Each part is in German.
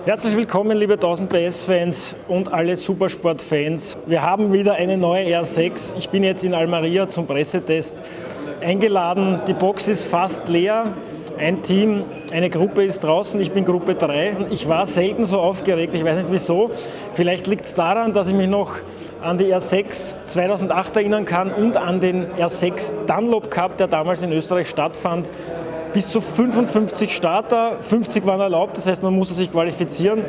Herzlich willkommen, liebe 1000 PS-Fans und alle Supersport-Fans. Wir haben wieder eine neue R6. Ich bin jetzt in Almeria zum Pressetest eingeladen. Die Box ist fast leer. Ein Team, eine Gruppe ist draußen, ich bin Gruppe 3. Ich war selten so aufgeregt, ich weiß nicht wieso. Vielleicht liegt es daran, dass ich mich noch an die R6 2008 erinnern kann und an den R6 Dunlop Cup, der damals in Österreich stattfand. Bis zu 55 Starter, 50 waren erlaubt, das heißt, man musste sich qualifizieren.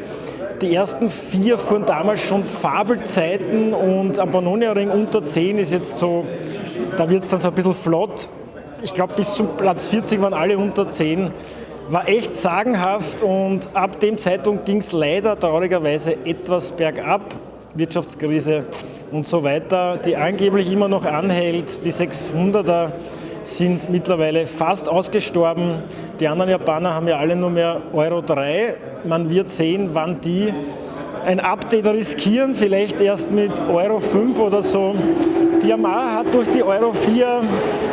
Die ersten 4 fuhren damals schon Fabelzeiten und am Pannonia-Ring unter 10 ist jetzt so, da wird es dann so ein bisschen flott. Ich glaube, bis zum Platz 40 waren alle unter 10. War echt sagenhaft und ab dem Zeitpunkt ging es leider traurigerweise etwas bergab. Wirtschaftskrise und so weiter, die angeblich immer noch anhält. Die 600er sind mittlerweile fast ausgestorben. Die anderen Japaner haben ja alle nur mehr Euro 3. Man wird sehen, wann die ein Update riskieren, vielleicht erst mit Euro 5 oder so. Die Yamaha hat durch die Euro 4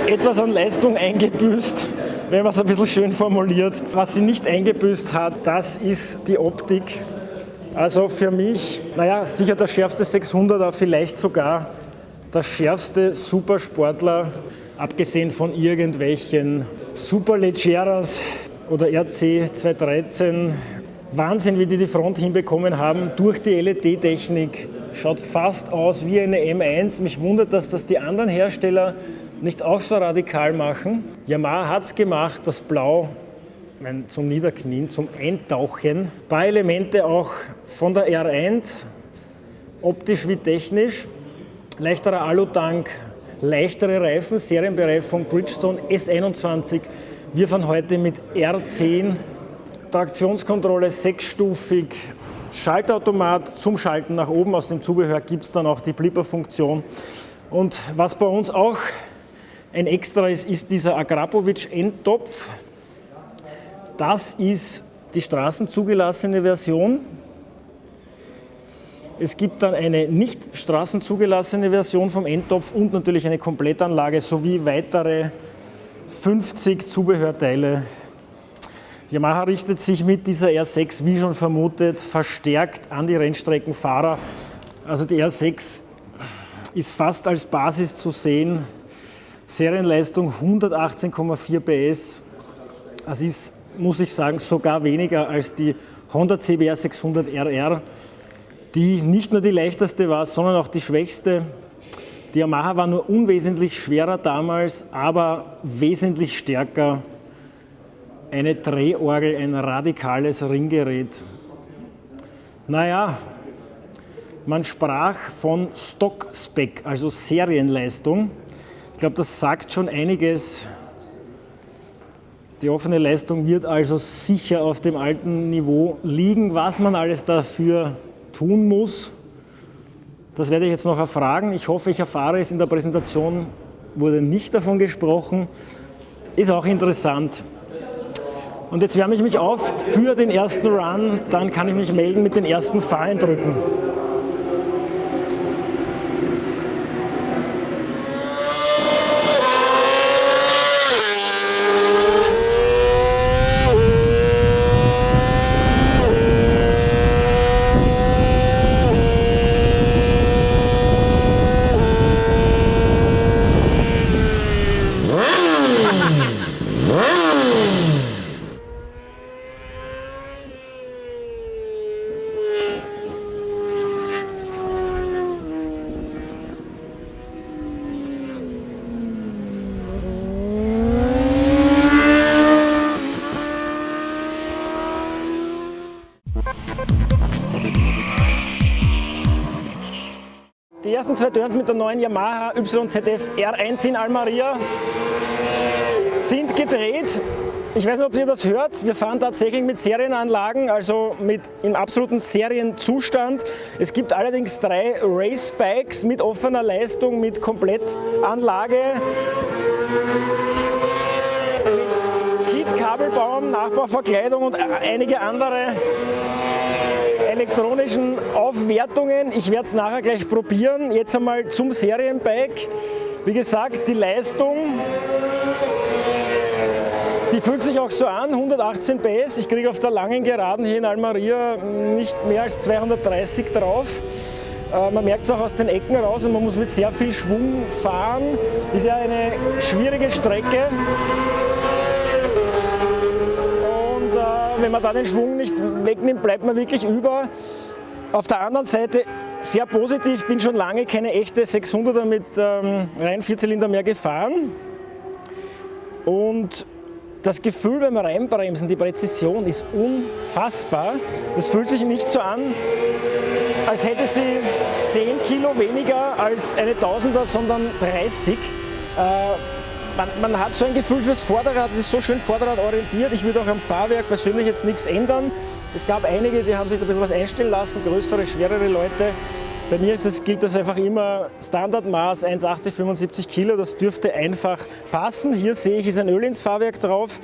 etwas an Leistung eingebüßt, wenn man es ein bisschen schön formuliert. Was sie nicht eingebüßt hat, das ist die Optik. Also für mich, sicher der schärfste 600er, vielleicht sogar der schärfste Supersportler, abgesehen von irgendwelchen Superleggeras oder RC 213. Wahnsinn, wie die Front hinbekommen haben durch die LED-Technik. Schaut fast aus wie eine M1. Mich wundert, dass das die anderen Hersteller nicht auch so radikal machen. Yamaha hat es gemacht, das Blau zum Niederknien, zum Eintauchen. Ein paar Elemente auch von der R1, optisch wie technisch. Leichterer Alutank, leichtere Reifen, Serienbereifung Bridgestone S21. Wir fahren heute mit R10. Traktionskontrolle 6-stufig, Schaltautomat zum Schalten nach oben. Aus dem Zubehör gibt es dann auch die Blipper-Funktion. Und was bei uns auch ein Extra ist, ist dieser Akrapovic-Endtopf. Das ist die straßenzugelassene Version. Es gibt dann eine nicht straßenzugelassene Version vom Endtopf und natürlich eine Komplettanlage sowie weitere 50 Zubehörteile. Yamaha richtet sich mit dieser R6, wie schon vermutet, verstärkt an die Rennstreckenfahrer. Also die R6 ist fast als Basis zu sehen. Serienleistung 118,4 PS. Das ist, muss ich sagen, sogar weniger als die Honda CBR 600 RR, die nicht nur die leichteste war, sondern auch die schwächste. Die Yamaha war nur unwesentlich schwerer damals, aber wesentlich stärker. Eine Drehorgel, ein radikales Ringgerät. Man sprach von Stock-Spec, also Serienleistung. Ich glaube, das sagt schon einiges. Die offene Leistung wird also sicher auf dem alten Niveau liegen. Was man alles dafür tun muss, das werde ich jetzt noch erfragen. Ich hoffe, ich erfahre es. In der Präsentation wurde nicht davon gesprochen. Ist auch interessant. Und jetzt wärme ich mich auf für den ersten Run. Dann kann ich mich melden mit den ersten Fahreindrücken. Die ersten 2 Turns mit der neuen Yamaha YZF R1 in Almeria sind gedreht. Ich weiß nicht, ob ihr das hört. Wir fahren tatsächlich mit Serienanlagen, also im absoluten Serienzustand. Es gibt allerdings 3 Race-Bikes mit offener Leistung, mit Komplettanlage, mit Kit-Kabelbaum, Nachbauverkleidung und einige andere elektronischen Aufwertungen. Ich werde es nachher gleich probieren. Jetzt einmal zum Serienbike. Wie gesagt, die Leistung Die fühlt sich auch so an, 118 PS. Ich kriege auf der langen Geraden hier in Almería nicht mehr als 230 drauf. Man merkt es auch aus den Ecken raus und man muss mit sehr viel Schwung fahren. Ist ja eine schwierige Strecke. Und wenn man da den Schwung nicht wegnimmt, bleibt man wirklich über. Auf der anderen Seite sehr positiv, bin schon lange keine echte 600er mit rein Vierzylinder mehr gefahren. Und das Gefühl beim Reinbremsen, die Präzision ist unfassbar. Es fühlt sich nicht so an, als hätte sie 10 Kilo weniger als eine 1000er, sondern 30. Man hat so ein Gefühl fürs Vorderrad, es ist so schön vorderradorientiert. Ich würde auch am Fahrwerk persönlich jetzt nichts ändern. Es gab einige, die haben sich da ein bisschen was einstellen lassen, größere, schwerere Leute. Bei mir gilt das einfach immer Standardmaß 1,80, 75 Kilo, das dürfte einfach passen. Hier sehe ich, ist ein Öl ins Fahrwerk drauf.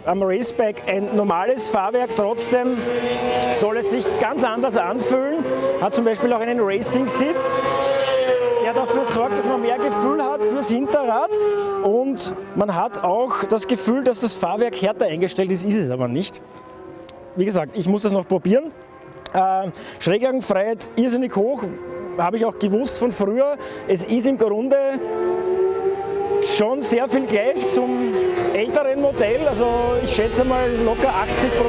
Am Raceback ein normales Fahrwerk, trotzdem soll es sich ganz anders anfühlen. Hat zum Beispiel auch einen Racing-Sitz, der dafür sorgt, dass man mehr Gefühl hat fürs Hinterrad. Und man hat auch das Gefühl, dass das Fahrwerk härter eingestellt ist es aber nicht. Wie gesagt, ich muss das noch probieren. Schräglagenfreiheit irrsinnig hoch, habe ich auch gewusst von früher. Es ist im Grunde schon sehr viel gleich zum älteren Modell, also ich schätze mal locker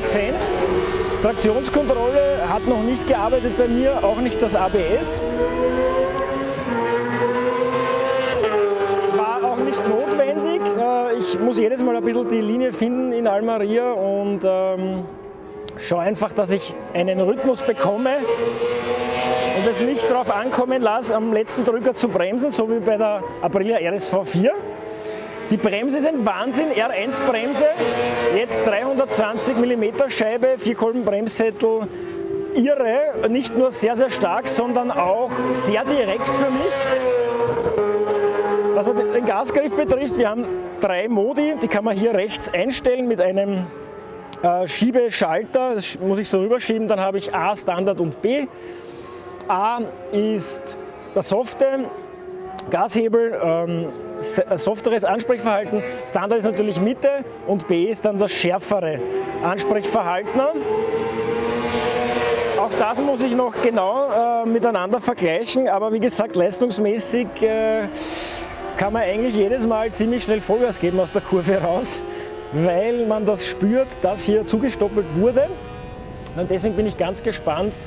80%. Traktionskontrolle hat noch nicht gearbeitet bei mir, auch nicht das ABS. War auch nicht notwendig. Ich muss jedes Mal ein bisschen die Linie finden in Almería und schau einfach, dass ich einen Rhythmus bekomme und es nicht darauf ankommen lasse, am letzten Drücker zu bremsen, so wie bei der Aprilia RSV 4. Die Bremse ist ein Wahnsinn, R1-Bremse, jetzt 320 mm Scheibe, 4-Kolben-Bremssättel, irre, nicht nur sehr, sehr stark, sondern auch sehr direkt für mich. Was den Gasgriff betrifft, wir haben 3 Modi, die kann man hier rechts einstellen mit einem Schiebeschalter, das muss ich so rüberschieben, dann habe ich A, Standard und B. A ist der softe Gashebel, softeres Ansprechverhalten, Standard ist natürlich Mitte und B ist dann das schärfere Ansprechverhalten. Auch das muss ich noch genau miteinander vergleichen, aber wie gesagt, leistungsmäßig kann man eigentlich jedes Mal ziemlich schnell Vollgas geben aus der Kurve raus, weil man das spürt, dass hier zugestoppelt wurde. Und deswegen bin ich ganz gespannt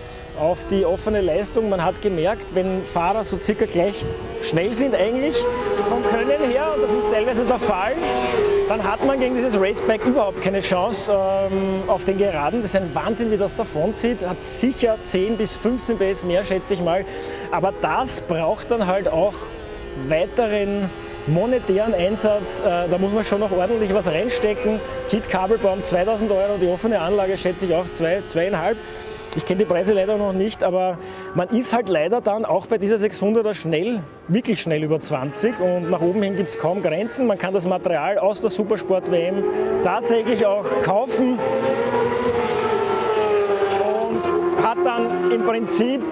auf die offene Leistung. Man hat gemerkt, wenn Fahrer so circa gleich schnell sind eigentlich vom Können her, und das ist teilweise der Fall, dann hat man gegen dieses Raceback überhaupt keine Chance auf den Geraden. Das ist ein Wahnsinn, wie das davonzieht. Hat sicher 10 bis 15 PS mehr, schätze ich mal. Aber das braucht dann halt auch weiteren monetären Einsatz, da muss man schon noch ordentlich was reinstecken. Kit Kabelbaum 2.000 €, die offene Anlage schätze ich auch 2,5. Ich kenne die Preise leider noch nicht, aber man ist halt leider dann auch bei dieser 600er schnell, wirklich schnell über 20 und nach oben hin gibt es kaum Grenzen. Man kann das Material aus der Supersport WM tatsächlich auch kaufen und hat dann im Prinzip,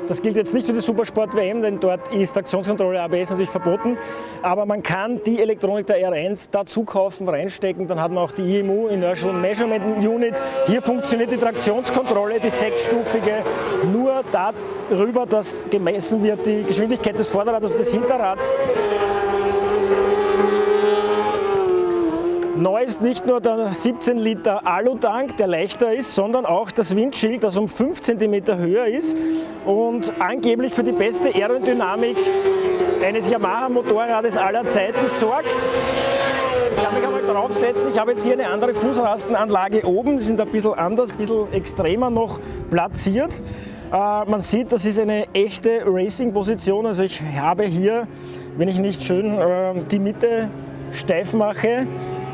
das gilt jetzt nicht für die Supersport WM, denn dort ist Traktionskontrolle ABS natürlich verboten, aber man kann die Elektronik der R1 dazu kaufen, reinstecken, dann hat man auch die IMU, Inertial Measurement Unit. Hier funktioniert die Traktionskontrolle, die 6-stufige, nur darüber, dass gemessen wird die Geschwindigkeit des Vorderrads und des Hinterrads. Neu ist nicht nur der 17 Liter Alutank, der leichter ist, sondern auch das Windschild, das um 5 cm höher ist und angeblich für die beste Aerodynamik eines Yamaha-Motorrades aller Zeiten sorgt. Ich kann mich einmal draufsetzen. Ich habe jetzt hier eine andere Fußrastenanlage oben, die sind ein bisschen anders, ein bisschen extremer noch platziert. Man sieht, das ist eine echte Racing-Position. Also ich habe hier, wenn ich nicht schön die Mitte steif mache,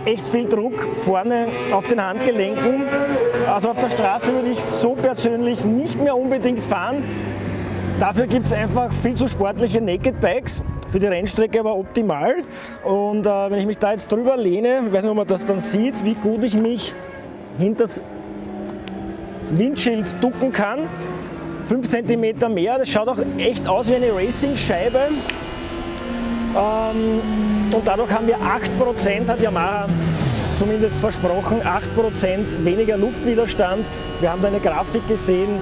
echt viel Druck vorne auf den Handgelenken. Also auf der Straße würde ich so persönlich nicht mehr unbedingt fahren. Dafür gibt es einfach viel zu sportliche Naked Bikes. Für die Rennstrecke aber optimal. Und wenn ich mich da jetzt drüber lehne, ich weiß nicht, ob man das dann sieht, wie gut ich mich hinter das Windschild ducken kann. 5 cm mehr, das schaut auch echt aus wie eine Racing-Scheibe. Und dadurch haben wir 8%, hat Yamaha zumindest versprochen, 8% weniger Luftwiderstand. Wir haben da eine Grafik gesehen,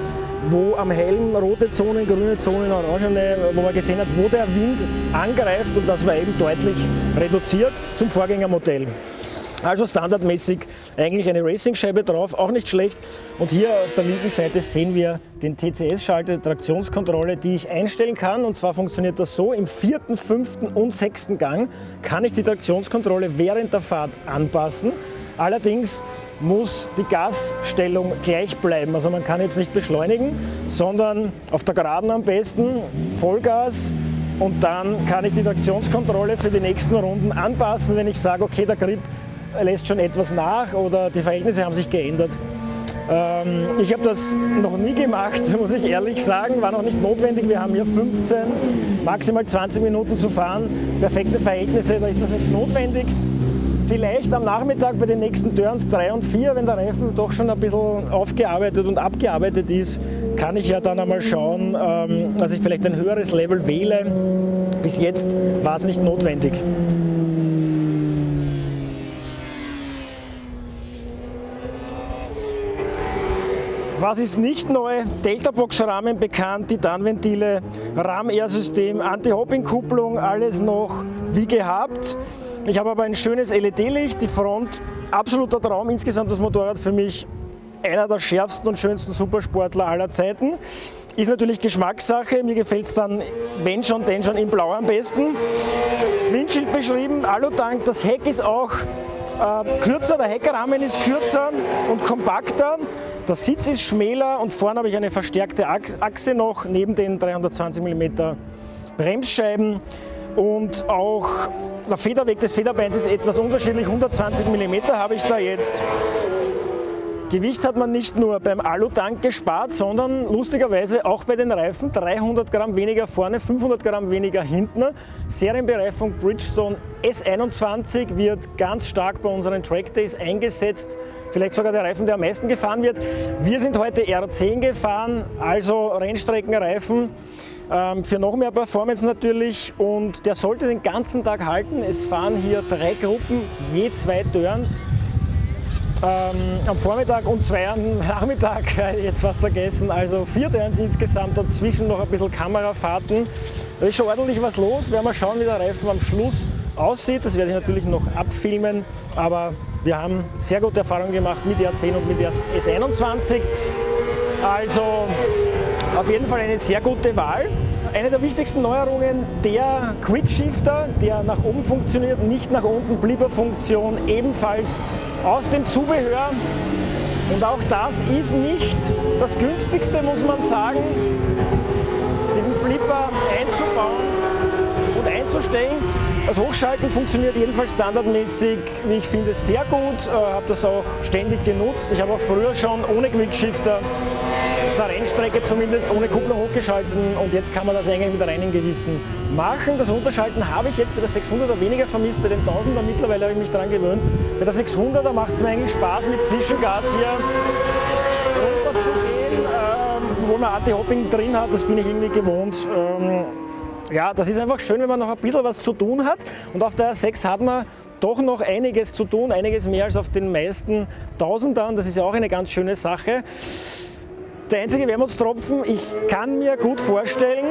wo am Helm rote Zonen, grüne Zonen, orangene, wo man gesehen hat, wo der Wind angreift, und das war eben deutlich reduziert zum Vorgängermodell. Also standardmäßig eigentlich eine Racing-Scheibe drauf, auch nicht schlecht. Und hier auf der linken Seite sehen wir den TCS-Schalter, Traktionskontrolle, die ich einstellen kann. Und zwar funktioniert das so: im 4., 5. und 6. Gang kann ich die Traktionskontrolle während der Fahrt anpassen. Allerdings muss die Gasstellung gleich bleiben. Also man kann jetzt nicht beschleunigen, sondern auf der Geraden am besten Vollgas. Und dann kann ich die Traktionskontrolle für die nächsten Runden anpassen, wenn ich sage, okay, der Grip lässt schon etwas nach oder die Verhältnisse haben sich geändert. Ich habe das noch nie gemacht, muss ich ehrlich sagen, war noch nicht notwendig. Wir haben hier 15, maximal 20 Minuten zu fahren. Perfekte Verhältnisse, da ist das nicht notwendig. Vielleicht am Nachmittag bei den nächsten Turns 3 und 4, wenn der Reifen doch schon ein bisschen aufgearbeitet und abgearbeitet ist, kann ich ja dann einmal schauen, dass ich vielleicht ein höheres Level wähle. Bis jetzt war es nicht notwendig. Was ist nicht neu? Delta-Box-Rahmen bekannt, Titanventile, Ram-Air-System, Anti-Hopping-Kupplung, alles noch wie gehabt. Ich habe aber ein schönes LED-Licht, die Front, absoluter Traum. Insgesamt das Motorrad für mich einer der schärfsten und schönsten Supersportler aller Zeiten. Ist natürlich Geschmackssache, mir gefällt es dann, wenn schon, denn schon in Blau am besten. Windschild beschrieben, Alutank, das Heck ist auch kürzer, der Heckrahmen ist kürzer und kompakter. Der Sitz ist schmäler und vorne habe ich eine verstärkte Achse noch, neben den 320 mm Bremsscheiben. Und auch der Federweg des Federbeins ist etwas unterschiedlich, 120 mm habe ich da jetzt. Gewicht hat man nicht nur beim Alutank gespart, sondern lustigerweise auch bei den Reifen. 300 Gramm weniger vorne, 500 Gramm weniger hinten. Serienbereifung Bridgestone S21 wird ganz stark bei unseren Trackdays eingesetzt. Vielleicht sogar der Reifen, der am meisten gefahren wird. Wir sind heute R10 gefahren, also Rennstreckenreifen. Für noch mehr Performance natürlich, und der sollte den ganzen Tag halten. Es fahren hier 3 Gruppen, je 2 Turns. Am Vormittag und 2 am Nachmittag, jetzt was vergessen, also 4 Turns insgesamt, dazwischen noch ein bisschen Kamerafahrten. Da ist schon ordentlich was los, werden wir schauen, wie der Reifen am Schluss aussieht. Das werde ich natürlich noch abfilmen, aber wir haben sehr gute Erfahrungen gemacht mit R10 und mit S21. Also auf jeden Fall eine sehr gute Wahl. Eine der wichtigsten Neuerungen, der Quickshifter, der nach oben funktioniert, nicht nach unten, Blipper-Funktion ebenfalls aus dem Zubehör. Und auch das ist nicht das günstigste, muss man sagen, diesen Blipper einzubauen und einzustellen. Das Hochschalten funktioniert jedenfalls standardmäßig, wie ich finde, sehr gut. Habe das auch ständig genutzt. Ich habe auch früher schon ohne Quickshifter auf der Rennstrecke zumindest ohne Kupplung hochgeschalten, und jetzt kann man das eigentlich mit reinem Gewissen machen. Das Runterschalten habe ich jetzt bei der 600er weniger vermisst, bei den 1000er mittlerweile habe ich mich daran gewöhnt. Bei der 600er macht es mir eigentlich Spaß, mit Zwischengas hier runter zu gehen, wo man Anti-Hopping drin hat, das bin ich irgendwie gewohnt. Ja, das ist einfach schön, wenn man noch ein bisschen was zu tun hat, und auf der R6 hat man doch noch einiges zu tun, einiges mehr als auf den meisten Tausendern, das ist ja auch eine ganz schöne Sache. Der einzige Wermutstropfen, ich kann mir gut vorstellen,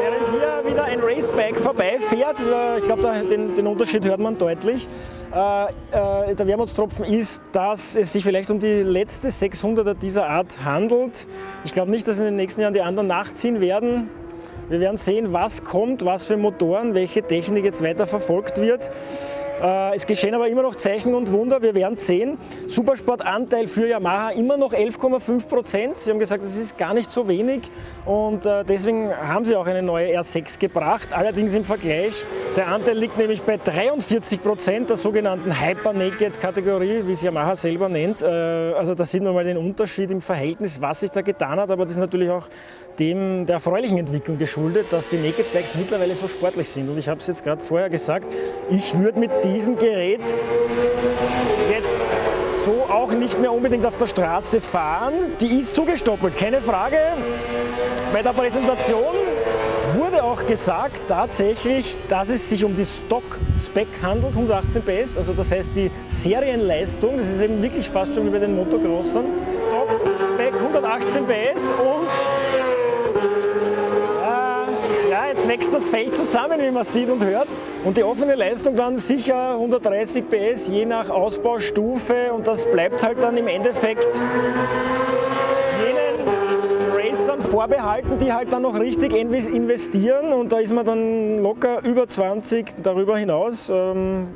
während hier wieder ein Racebike vorbeifährt, ich glaube, den Unterschied hört man deutlich, der Wermutstropfen ist, dass es sich vielleicht um die letzte 600er dieser Art handelt. Ich glaube nicht, dass in den nächsten Jahren die anderen nachziehen werden. Wir werden sehen, was kommt, was für Motoren, welche Technik jetzt weiter verfolgt wird. Es geschehen aber immer noch Zeichen und Wunder, wir werden sehen. Supersportanteil für Yamaha immer noch 11,5%. Sie haben gesagt, das ist gar nicht so wenig, und deswegen haben sie auch eine neue R6 gebracht. Allerdings im Vergleich, der Anteil liegt nämlich bei 43% der sogenannten Hyper-Naked-Kategorie, wie es Yamaha selber nennt. Also da sieht man mal den Unterschied im Verhältnis, was sich da getan hat, aber das ist natürlich auch der erfreulichen Entwicklung geschuldet, dass die Naked Bikes mittlerweile so sportlich sind. Und ich habe es jetzt gerade vorher gesagt, ich würde mit diesem Gerät jetzt so auch nicht mehr unbedingt auf der Straße fahren. Die ist zugestoppelt, keine Frage. Bei der Präsentation wurde auch auch gesagt, tatsächlich, dass es sich um die Stock-Spec handelt, 118 PS, also das heißt die Serienleistung, das ist eben wirklich fast schon wie bei den Motocrossern. Stock-Spec 118 PS und ja, jetzt wächst das Feld zusammen, wie man sieht und hört. Und die offene Leistung dann sicher 130 PS, je nach Ausbaustufe, und das bleibt halt dann im Endeffekt jenen Racern vorbehalten, die halt dann noch richtig investieren, und da ist man dann locker über 20, darüber hinaus. Kann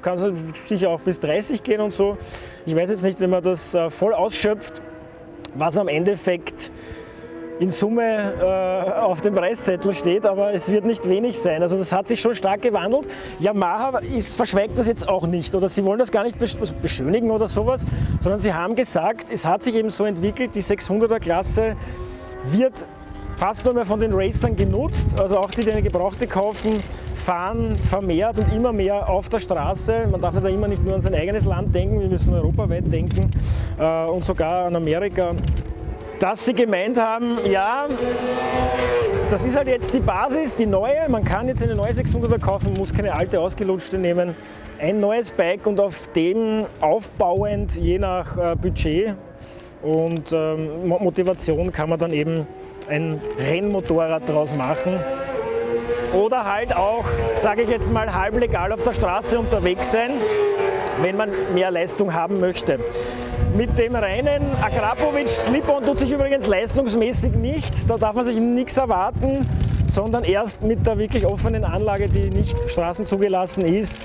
es sicher auch bis 30 gehen und so. Ich weiß jetzt nicht, wenn man das voll ausschöpft, was am Endeffekt in Summe auf dem Preiszettel steht, aber es wird nicht wenig sein. Also das hat sich schon stark gewandelt. Yamaha verschweigt das jetzt auch nicht, oder sie wollen das gar nicht beschönigen oder sowas, sondern sie haben gesagt, es hat sich eben so entwickelt, die 600er Klasse wird fast nur mehr von den Racern genutzt, also auch die, die eine Gebrauchte kaufen, fahren vermehrt und immer mehr auf der Straße. Man darf ja da immer nicht nur an sein eigenes Land denken, wir müssen europaweit denken und sogar an Amerika. Dass sie gemeint haben, ja, das ist halt jetzt die Basis, die neue, man kann jetzt eine neue 600er kaufen, muss keine alte ausgelutschte nehmen, ein neues Bike und auf dem aufbauend, je nach Budget und Motivation, kann man dann eben ein Rennmotorrad draus machen oder halt auch, sage ich jetzt mal, halblegal auf der Straße unterwegs sein, wenn man mehr Leistung haben möchte. Mit dem reinen Akrapovic Slip-On tut sich übrigens leistungsmäßig nichts, da darf man sich nichts erwarten, sondern erst mit der wirklich offenen Anlage, die nicht straßenzugelassen ist.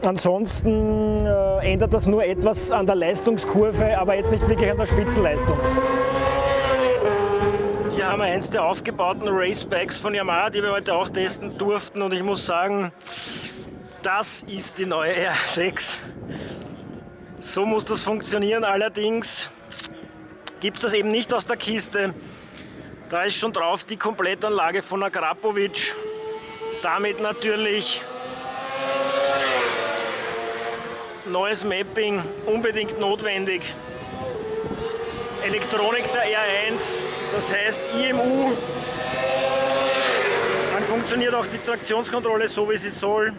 Ansonsten ändert das nur etwas an der Leistungskurve, aber jetzt nicht wirklich an der Spitzenleistung. Hier haben wir eins der aufgebauten Racebikes von Yamaha, die wir heute auch testen durften, und ich muss sagen, das ist die neue R6. So muss das funktionieren, allerdings gibt es das eben nicht aus der Kiste. Da ist schon drauf die Komplettanlage von Akrapovic. Damit natürlich neues Mapping, unbedingt notwendig. Elektronik der R1, das heißt IMU. Dann funktioniert auch die Traktionskontrolle so, wie sie soll.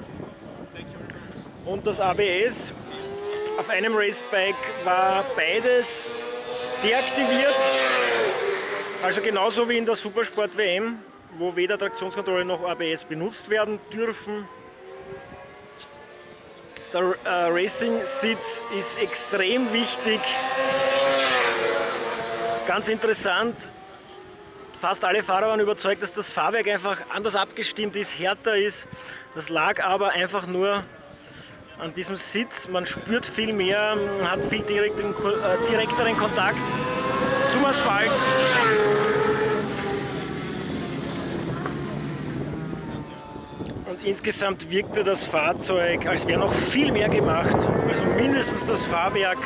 Und das ABS. Auf einem Racebike war beides deaktiviert, also genauso wie in der Supersport WM, wo weder Traktionskontrolle noch ABS benutzt werden dürfen. Der Racing-Sitz ist extrem wichtig. Ganz interessant, fast alle Fahrer waren überzeugt, dass das Fahrwerk einfach anders abgestimmt ist, härter ist. Das lag aber einfach nur an diesem Sitz. Man spürt viel mehr, man hat viel direkteren Kontakt zum Asphalt. Und insgesamt wirkte das Fahrzeug, als wäre noch viel mehr gemacht. Also mindestens das Fahrwerk.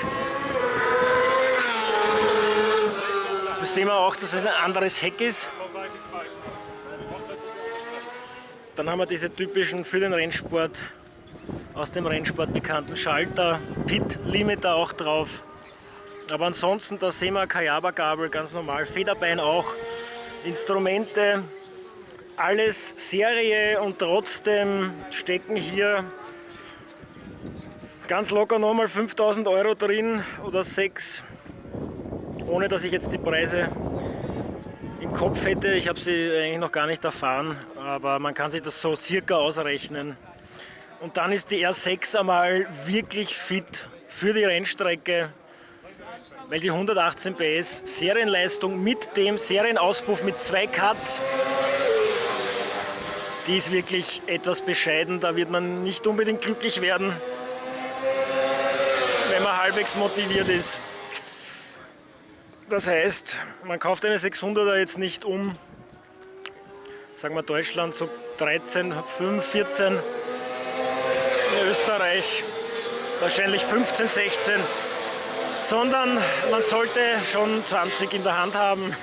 Da sehen wir auch, dass es ein anderes Heck ist. Dann haben wir diese typischen für den Rennsport, aus dem Rennsport bekannten Schalter, Pit-Limiter auch drauf. Aber ansonsten, da sehen wir Kayaba-Gabel, ganz normal, Federbein auch, Instrumente, alles Serie, und trotzdem stecken hier ganz locker nochmal 5.000 Euro drin oder 6, ohne dass ich jetzt die Preise im Kopf hätte. Ich habe sie eigentlich noch gar nicht erfahren, aber man kann sich das so circa ausrechnen. Und dann ist die R6 einmal wirklich fit für die Rennstrecke, weil die 118 PS Serienleistung mit dem Serienauspuff mit 2 Cuts, die ist wirklich etwas bescheiden. Da wird man nicht unbedingt glücklich werden, wenn man halbwegs motiviert ist. Das heißt, man kauft eine 600er jetzt nicht um, sagen wir Deutschland so 13, 5, 14, in Österreich wahrscheinlich 15, 16, sondern man sollte schon 20 in der Hand haben,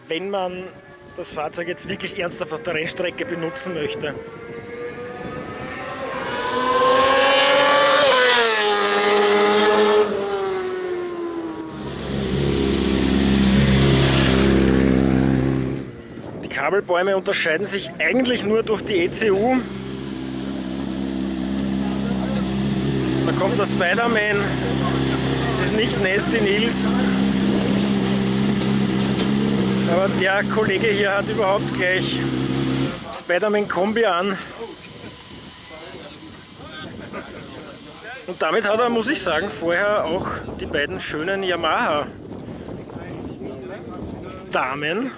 wenn man das Fahrzeug jetzt wirklich ernsthaft auf der Rennstrecke benutzen möchte. Gabelbäume unterscheiden sich eigentlich nur durch die ECU. Da kommt der Spider-Man. Es ist nicht Nasty Nils. Aber der Kollege hier hat überhaupt gleich Spider-Man-Kombi an. Und damit hat er, muss ich sagen, vorher auch die beiden schönen Yamaha-Damen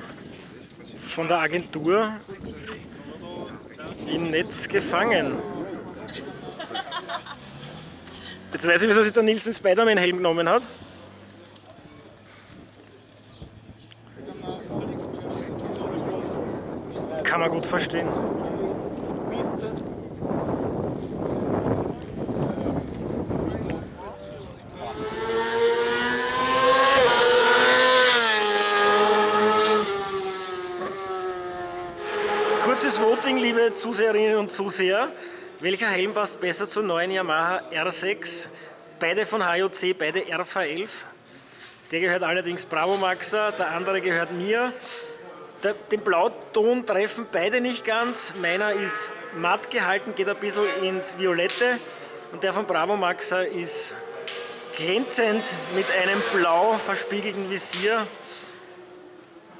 von der Agentur im Netz gefangen. Jetzt weiß ich, wieso sich der Nils den Spider-Man-Helm genommen hat. Kann man gut verstehen. Kurzes Voting, liebe Zuseherinnen und Zuseher. Welcher Helm passt besser zur neuen Yamaha R6? Beide von HJC, beide RV11. Der gehört allerdings Bravo Maxa, der andere gehört mir. Den Blauton treffen beide nicht ganz. Meiner ist matt gehalten, geht ein bisschen ins Violette. Und der von Bravo Maxa ist glänzend mit einem blau verspiegelten Visier.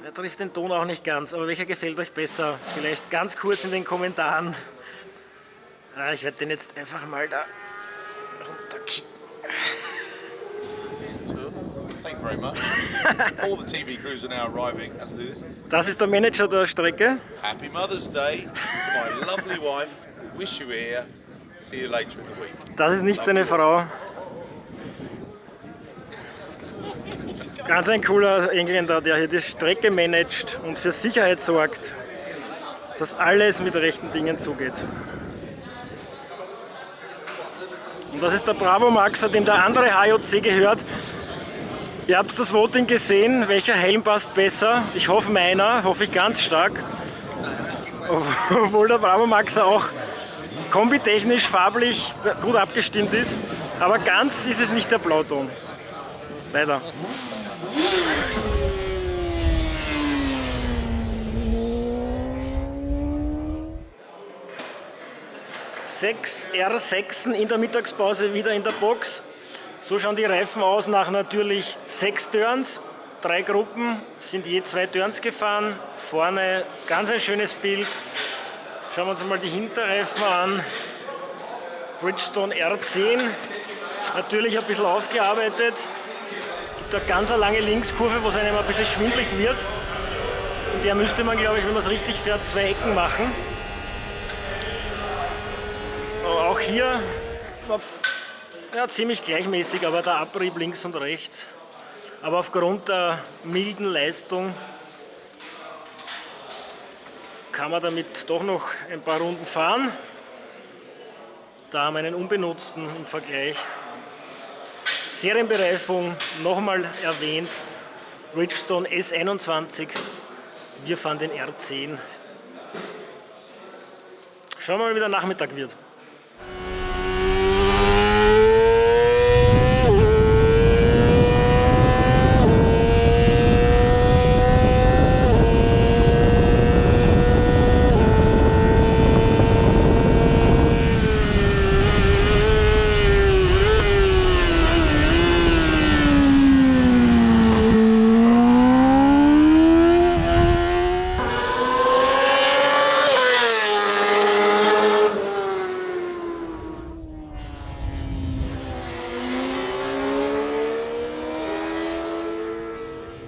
Er trifft den Ton auch nicht ganz, aber welcher gefällt euch besser? Vielleicht ganz kurz in den Kommentaren. Ich werde den jetzt einfach mal da runterkicken. Thank you very much. All the TV crews are now arriving. Let's do this. Das ist der Manager der Strecke. Happy Mother's Day to my lovely wife. Wish you were here. See you later in the week. Das ist nicht seine Frau. Ganz ein cooler Engländer, der hier die Strecke managt und für Sicherheit sorgt, dass alles mit rechten Dingen zugeht. Und das ist der Bravo Maxa, dem der andere HJC gehört. Ihr habt das Voting gesehen, welcher Helm passt besser. Ich hoffe meiner, hoffe ich ganz stark. Obwohl der Bravo Maxa auch kombitechnisch, farblich gut abgestimmt ist. Aber ganz ist es nicht der Blauton. Leider. Sechs R6 in der Mittagspause wieder in der Box. So schauen die Reifen aus nach natürlich 6 Turns. 3 Gruppen sind je 2 Turns gefahren. Vorne ganz ein schönes Bild. Schauen wir uns mal die Hinterreifen an. Bridgestone R10. Natürlich ein bisschen aufgearbeitet. Gibt eine ganz lange Linkskurve, wo es einem ein bisschen schwindelig wird. Und der müsste man, glaube ich, wenn man es richtig fährt, 2 Ecken machen. Aber auch hier ja, ziemlich gleichmäßig, aber der Abrieb links und rechts. Aber aufgrund der milden Leistung kann man damit doch noch ein paar Runden fahren. Da haben wir einen unbenutzten im Vergleich. Serienbereifung nochmal erwähnt, Bridgestone S21, wir fahren den R10. Schauen wir mal, wie der Nachmittag wird.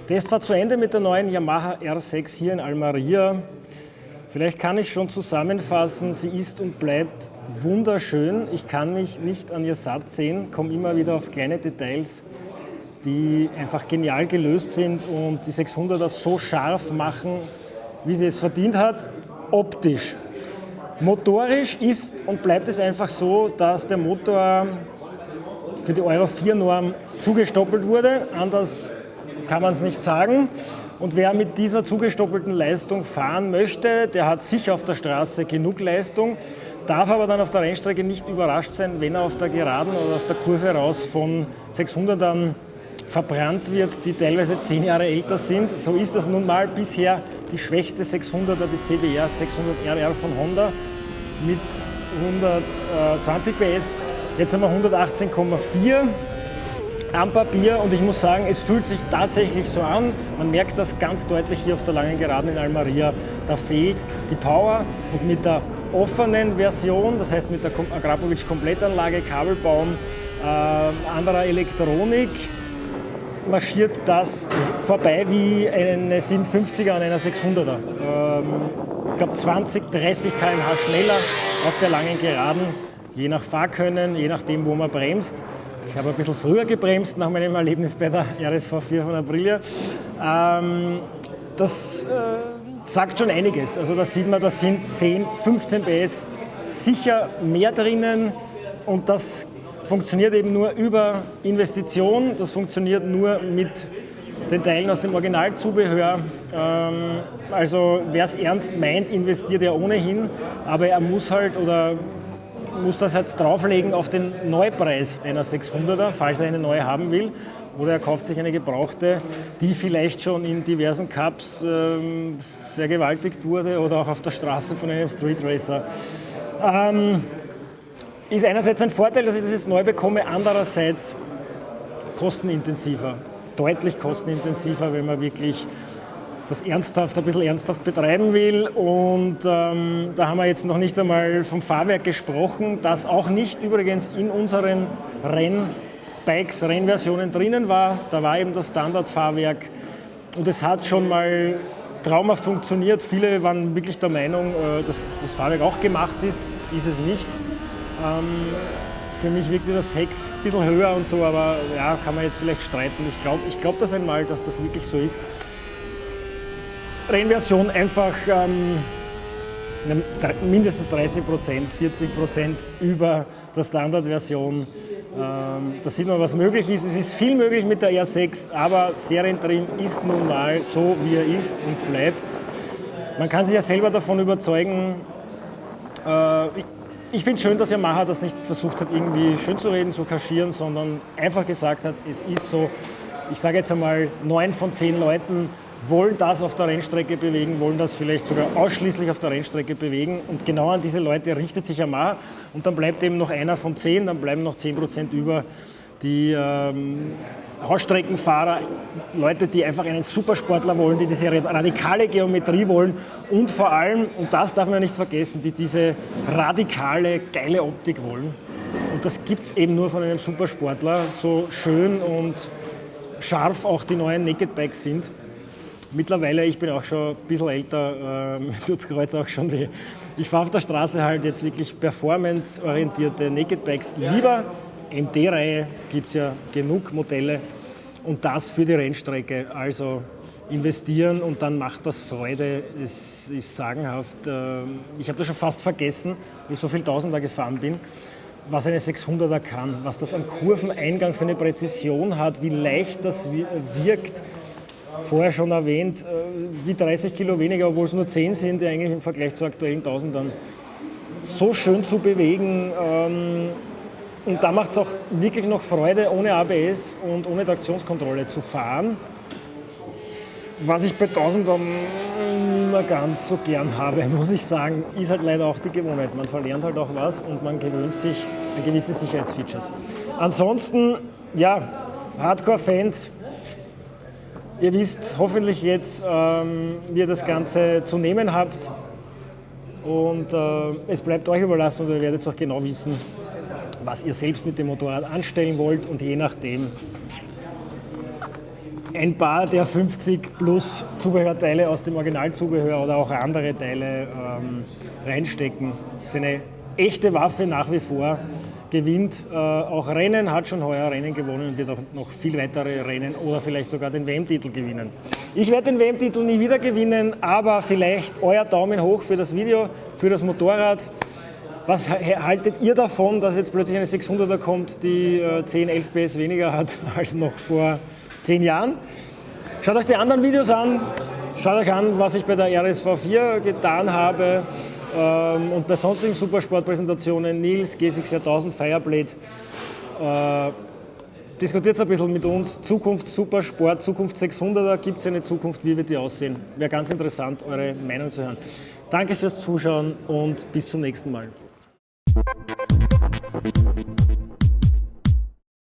Test war zu Ende mit der neuen Yamaha R6 hier in Almeria. Vielleicht kann ich schon zusammenfassen, sie ist und bleibt wunderschön. Ich kann mich nicht an ihr satt sehen, komme immer wieder auf kleine Details, die einfach genial gelöst sind und die 600er so scharf machen, wie sie es verdient hat, optisch. Motorisch ist und bleibt es einfach so, dass der Motor für die Euro 4 Norm zugestoppelt wurde. Anders kann man es nicht sagen. Und wer mit dieser zugestoppelten Leistung fahren möchte, der hat sicher auf der Straße genug Leistung, darf aber dann auf der Rennstrecke nicht überrascht sein, wenn er auf der Geraden oder aus der Kurve raus von 600ern verbrannt wird, die teilweise 10 Jahre älter sind. So ist das nun mal bisher die schwächste 600er, die CBR 600RR von Honda mit 120 PS. Jetzt haben wir 118,4 am Papier und ich muss sagen, es fühlt sich tatsächlich so an. Man merkt das ganz deutlich hier auf der langen Geraden in Almería. Da fehlt die Power und mit der offenen Version, das heißt mit der Akrapovic-Komplettanlage, Kabelbaum, anderer Elektronik, marschiert das vorbei wie eine 750er an einer 600er. Ich glaube 20, 30 km/h schneller auf der langen Geraden, je nach Fahrkönnen, je nachdem, wo man bremst. Ich habe ein bisschen früher gebremst nach meinem Erlebnis bei der RSV 4 von Aprilia. Das sagt schon einiges. Also da sieht man, da sind 10, 15 PS sicher mehr drinnen und das funktioniert eben nur über Investition, das funktioniert nur mit den Teilen aus dem Originalzubehör. Also wer es ernst meint, investiert ja ohnehin, aber er muss halt oder muss das jetzt drauflegen auf den Neupreis einer 600er, falls er eine neue haben will. Oder er kauft sich eine gebrauchte, die vielleicht schon in diversen Cups vergewaltigt wurde oder auch auf der Straße von einem Street Racer. Ist einerseits ein Vorteil, dass ich das jetzt neu bekomme, andererseits kostenintensiver, deutlich kostenintensiver, wenn man wirklich das ein bisschen ernsthaft betreiben will. Und da haben wir jetzt noch nicht einmal vom Fahrwerk gesprochen, das auch nicht übrigens in unseren Rennbikes, Rennversionen drinnen war. Da war eben das Standardfahrwerk und es hat schon mal traumhaft funktioniert. Viele waren wirklich der Meinung, dass das Fahrwerk auch gemacht ist es nicht. Für mich wirkte das Heck ein bisschen höher und so, aber ja, kann man jetzt vielleicht streiten. Ich glaub das einmal, dass das wirklich so ist. Rennversion einfach mindestens 30%, 40% über der Standardversion. Da sieht man, was möglich ist. Es ist viel möglich mit der R6, aber Serientrim ist nun mal so, wie er ist und bleibt. Man kann sich ja selber davon überzeugen. Ich finde es schön, dass Yamaha das nicht versucht hat, irgendwie schön zu reden, zu kaschieren, sondern einfach gesagt hat, es ist so. Ich sage jetzt einmal, 9 von 10 Leuten wollen das auf der Rennstrecke bewegen, wollen das vielleicht sogar ausschließlich auf der Rennstrecke bewegen und genau an diese Leute richtet sich Yamaha und dann bleibt eben noch einer von 10, dann bleiben noch 10% über die Hausstreckenfahrer, Leute, die einfach einen Supersportler wollen, die diese radikale Geometrie wollen und vor allem, und das darf man nicht vergessen, die diese radikale, geile Optik wollen. Und das gibt es eben nur von einem Supersportler, so schön und scharf auch die neuen Naked Bikes sind. Mittlerweile, ich bin auch schon ein bisschen älter, mir tut das Kreuz auch schon weh. Ich fahre auf der Straße halt jetzt wirklich performanceorientierte Naked Bikes lieber. MT-Reihe gibt es ja genug Modelle und das für die Rennstrecke. Also investieren und dann macht das Freude, es ist sagenhaft. Ich habe das schon fast vergessen, wie ich so viel Tausender gefahren bin, was eine 600er kann, was das am Kurveneingang für eine Präzision hat, wie leicht das wirkt. Vorher schon erwähnt, wie 30 Kilo weniger, obwohl es nur 10 sind, die eigentlich im Vergleich zu aktuellen Tausendern so schön zu bewegen. Und da macht es auch wirklich noch Freude, ohne ABS und ohne Traktionskontrolle zu fahren. Was ich bei Tausendern immer ganz so gern habe, muss ich sagen, ist halt leider auch die Gewohnheit. Man verlernt halt auch was und man gewöhnt sich an gewisse Sicherheitsfeatures. Ansonsten, ja, Hardcore-Fans, ihr wisst hoffentlich jetzt, wie ihr das Ganze zu nehmen habt. Und es bleibt euch überlassen und ihr werdet auch genau wissen, was ihr selbst mit dem Motorrad anstellen wollt und je nachdem ein paar der 50 plus Zubehörteile aus dem Originalzubehör oder auch andere Teile reinstecken. Das ist eine echte Waffe nach wie vor, gewinnt auch Rennen, hat schon heuer Rennen gewonnen und wird auch noch viel weitere Rennen oder vielleicht sogar den WM-Titel gewinnen. Ich werde den WM-Titel nie wieder gewinnen, aber vielleicht euer Daumen hoch für das Video, für das Motorrad. Was haltet ihr davon, dass jetzt plötzlich eine 600er kommt, die 10, 11 PS weniger hat als noch vor 10 Jahren? Schaut euch die anderen Videos an, schaut euch an, was ich bei der RSV 4 getan habe und bei sonstigen Supersportpräsentationen, Nils, G6 1000, Fireblade. diskutiert ein bisschen mit uns. Zukunft Supersport, Zukunft 600er, gibt es eine Zukunft, wie wird die aussehen? Wäre ganz interessant, eure Meinung zu hören. Danke fürs Zuschauen und bis zum nächsten Mal.